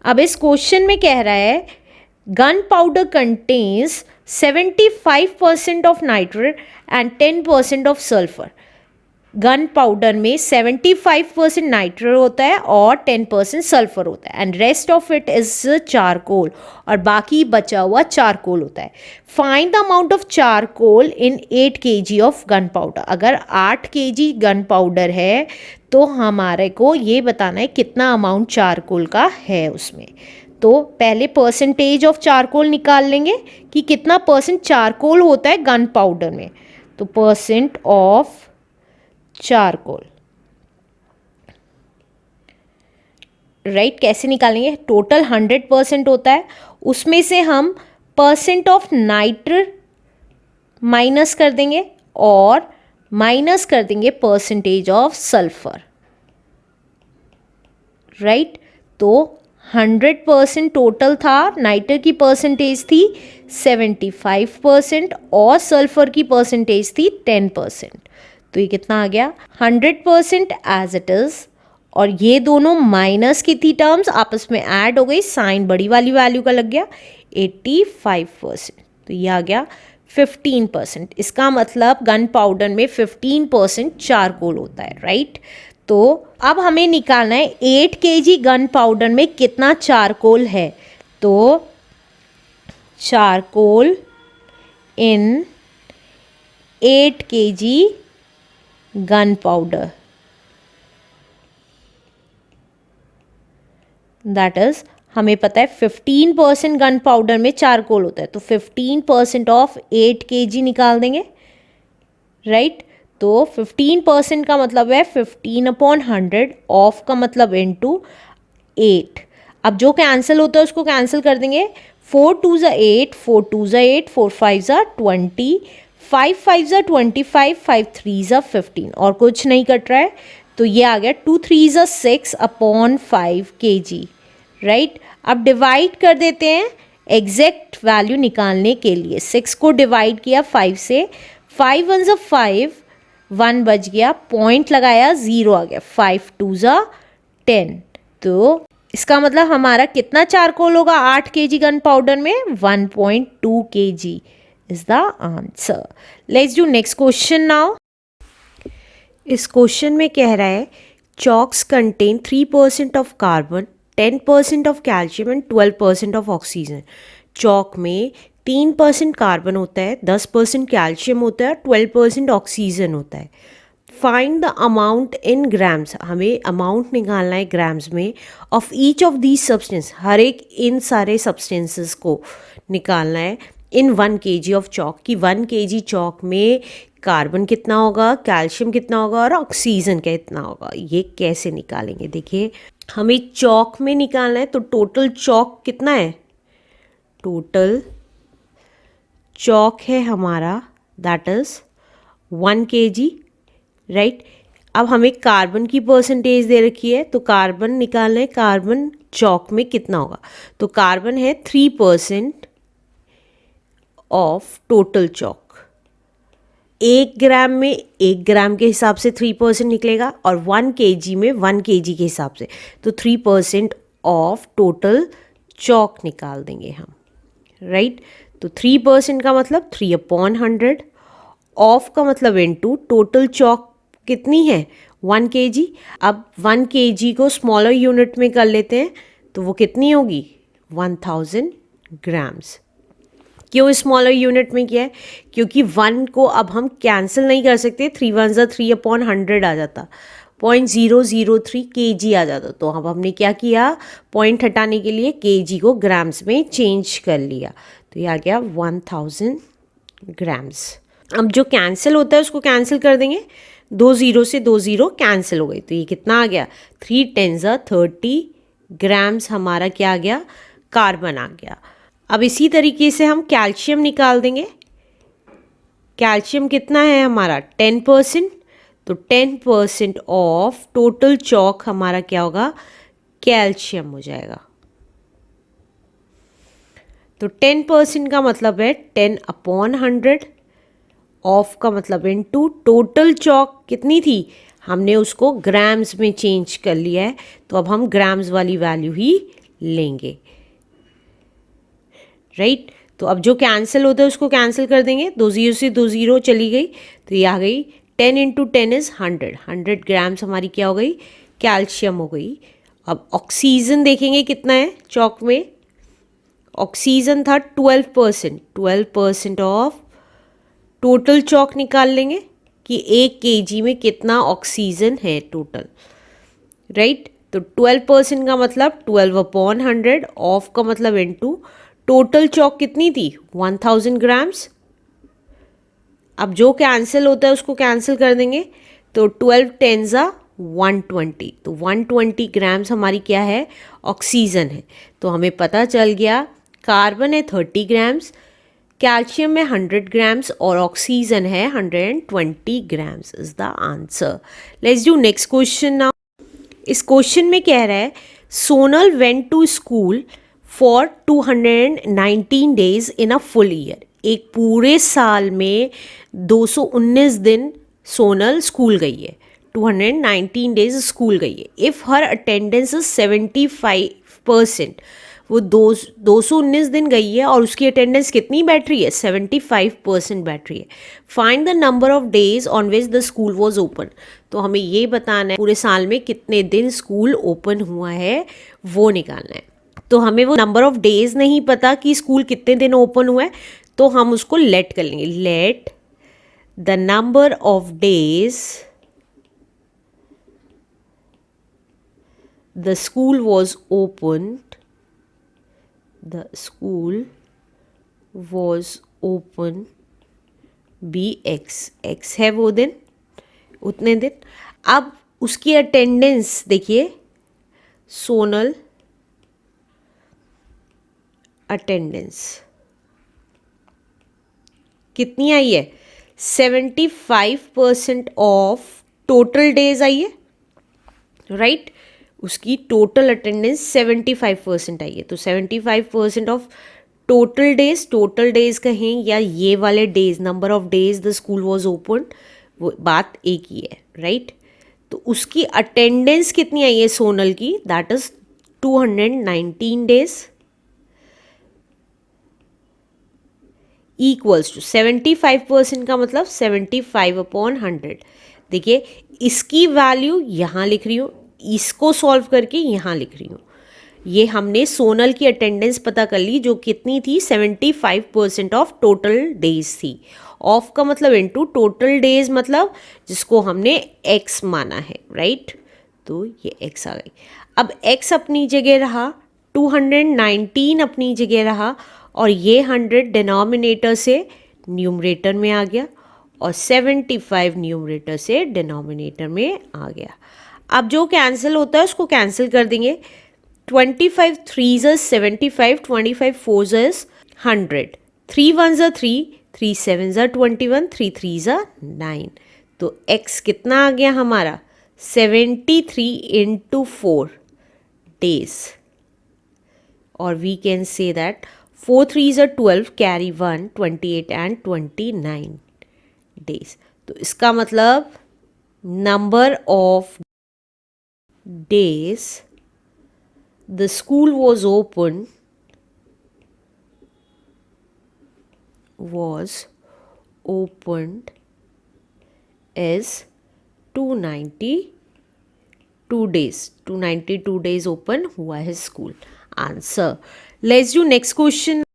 अब इस क्वेश्चन में कह रहा है gun powder contains 75% of nitrate and 10% of sulphur. Gun powder में 75% नाइट्रेट होता है और 10% सल्फर होता है and rest of it is charcoal, और बाकी बचा हुआ चारकोल होता है। Find the amount of charcoal in 8 kg of gun powder. अगर 8 kg गन पाउडर है तो हमारे को ये बताना है कितना अमाउंट चारकोल का है उसमें। तो पहले परसेंटेज ऑफ चारकोल निकाल लेंगे कि कितना परसेंट चारकोल होता है गन पाउडर में। तो परसेंट ऑफ चारकोल, राइट, कैसे निकालेंगे? टोटल 100% होता है, उसमें से हम परसेंट ऑफ नाइट्रेट माइनस कर देंगे और माइनस कर देंगे परसेंटेज ऑफ सल्फर, राइट। तो 100% टोटल था, नाइट्रेट की परसेंटेज थी 75% और सल्फर की परसेंटेज थी 10%। तो ये कितना आ गया? 100% एज इट इज़, और ये दोनों माइनस की थी टर्म्स आपस में ऐड हो गई, साइन बड़ी वाली वैल्यू का लग गया 85%। तो ये आ गया 15%। इसका मतलब गन पाउडर में 15% चारकोल होता है, राइट। तो अब हमें निकालना है 8 kg गन पाउडर में कितना चारकोल है। तो charcoal in 8 kg gun powder, that is, हमें पता है 15% गन पाउडर में चारकोल होता है, तो 15% ऑफ 8 kg निकाल देंगे, राइट। तो 15% का मतलब है 15/100, ऑफ का मतलब इनटू 8। अब जो कैंसिल होता है उसको कैंसिल कर देंगे। 4 2 8, 4 2 8, 4 5 20, 5 5 25, 5 3 15, और कुछ नहीं कट रहा है। तो ये आ गया 2 3 6/5 kg, राइट। अब डिवाइड कर देते हैं एग्जैक्ट वैल्यू निकालने के लिए। 6 को डिवाइड किया 5 से, 5 1 5, 1 बच गया, पॉइंट लगाया, 0 आ गया, 5 2 10। तो इसका मतलब हमारा कितना चारकोल होगा 8 kg गन पाउडर में? 1.2 kg is the answer. Let's do next question now. इस क्वेश्चन में कह रहा है chalks contain 3% of carbon, 10% of calcium and 12% of oxygen. Chalk में 3% कार्बन होता है, 10% कैल्शियम होता है, 12% ऑक्सीजन होता है। Find the amount in grams. हमें अमाउंट निकालना है ग्राम्स में of each of these substance, हर एक इन सारे सब्सटेंसेस को निकालना है इन 1 kg ऑफ चॉक। की 1 kg चॉक में कार्बन कितना होगा, कैल्शियम कितना होगा और ऑक्सीजन कितना होगा। ये कैसे निकालेंगे? देखिए, हमें चॉक में निकालना है, तो टोटल चॉक कितना है? टोटल चॉक है हमारा दैट इज 1 kg, राइट। अब हमें कार्बन की परसेंटेज दे रखी है, तो कार्बन निकालना है, कार्बन चॉक में कितना होगा। तो कार्बन है 3% ऑफ टोटल चॉक। 1 ग्राम में 1 ग्राम के हिसाब से 3% निकलेगा और 1 kg में 1 kg के हिसाब से, तो 3% ऑफ टोटल चॉक निकाल देंगे हम, राइट। तो 3% का मतलब 3/100, ऑफ का मतलब इनटू, टोटल चॉक कितनी है 1 kg। अब 1 kg को स्मॉलर यूनिट में कर लेते हैं, तो वो कितनी होगी 1000 ग्राम्स। क्यों स्मॉलर यूनिट में किया है? क्योंकि 1 को अब हम कैंसिल नहीं कर सकते, 3 1 3/100 आ जाता, 0.003 kg आ जाता। तो अब हमने क्या किया, पॉइंट हटाने के लिए kg को ग्राम्स में चेंज कर लिया, तो ये आ गया 1000 ग्राम्स। अब जो कैंसिल होता है उसको कैंसिल कर देंगे, 2 0 से 2 0 कैंसिल हो गई, तो ये कितना आ गया 3 10 30 ग्राम्स हमारा क्या आ गया, कार्बन आ गया। अब इसी तरीके से हम कैल्शियम निकाल देंगे। कैल्शियम कितना है हमारा 10%, तो 10% ऑफ टोटल चॉक हमारा क्या होगा, कैल्शियम हो जाएगा। तो 10% का मतलब है 10/100, ऑफ का मतलब इनटू, टोटल चॉक कितनी थी, हमने उसको ग्राम्स में चेंज कर लिया है, तो अब हम ग्राम्स वाली वैल्यू ही लेंगे, राइट। तो अब जो कैंसिल होता है उसको कैंसिल कर देंगे, 2 0 से 2 0 चली गई, तो ये आ गई 10 इंटू 10 इज़ 100, 100 ग्राम्स हमारी क्या हो गई, कैल्शियम हो गई। अब ऑक्सीजन देखेंगे कितना है चॉक में, ऑक्सीजन था 12%, 12% ऑफ टोटल चॉक निकाल लेंगे कि 1 kg में कितना ऑक्सीजन है टोटल, राइट। तो 12% का मतलब 12/100, ऑफ का मतलब इनटू, टोटल चॉक कितनी थी 1000 ग्राम्स। अब जो कैंसिल होता है उसको कैंसिल कर देंगे, तो 12 10 120, तो 120 ग्राम्स हमारी क्या है, ऑक्सीजन है। तो हमें पता चल गया कार्बन है 30 ग्राम्स, कैल्शियम है 100 ग्राम्स और ऑक्सीजन है 120 grams is the answer. Let's do next question now. इस क्वेश्चन में कह रहा है Sonal went to school for 219 days in a full year. एक पूरे साल में 219 दिन सोनल स्कूल गई है, 219 डेज स्कूल गई है। इफ़ हर अटेंडेंस इज 75%, वो 219 दिन गई है और उसकी अटेंडेंस कितनी बैठ रही है, 75% बैठ रही है। Find the number of days on which the school was open. तो हमें ये बताना है पूरे साल में कितने दिन स्कूल ओपन हुआ है वो निकालना है। तो हमें वो नंबर ऑफ डेज नहीं पता कि स्कूल कितने दिन ओपन हुआ है, तो हम उसको लेट कर लेंगे, let the number of days the school was opened, the school was open B x है वो दिन, उतने दिन। अब उसकी अटेंडेंस देखिए, सोनल अटेंडेंस कितनी आई है, 75% ऑफ टोटल डेज आई है, राइट। उसकी टोटल अटेंडेंस 75% आई है, तो 75% ऑफ टोटल डेज कहें या ये वाले days, number of days the school was open, वो बात एक ही है, राइट। तो उसकी अटेंडेंस कितनी आई है सोनल की, that is 219 days equals to 75% का मतलब 75/100। देखिए इसकी वैल्यू यहाँ लिख रही हूँ, इसको सॉल्व करके यहाँ लिख रही हूँ। ये हमने सोनल की अटेंडेंस पता कर ली जो कितनी थी, 75% ऑफ टोटल डेज थी। ऑफ का मतलब इनटू, टोटल डेज मतलब जिसको हमने एक्स माना है, राइट। तो ये एक्स आ गई। अब एक्स अपनी जगह रहा, 219 अपनी जगह रहा और ये 100 डिनोमिनेटर से न्यूमरेटर में आ गया और 75 न्यूमरेटर से डिनोमिनेटर में आ गया। अब जो कैंसिल होता है उसको कैंसिल कर देंगे, 25 3s is 75, 25 4s is 100, 3 1s are 3, 3 7s are 21, 3 3s are 9। तो x कितना आ गया हमारा, 73 into 4 days, और we can say that 4 3s are 12, carry 1, 28 and 29 days। तो इसका मतलब number of days the school was open was opened is 292 days, 292 days open हुआ है school. Answer. Let's do next question.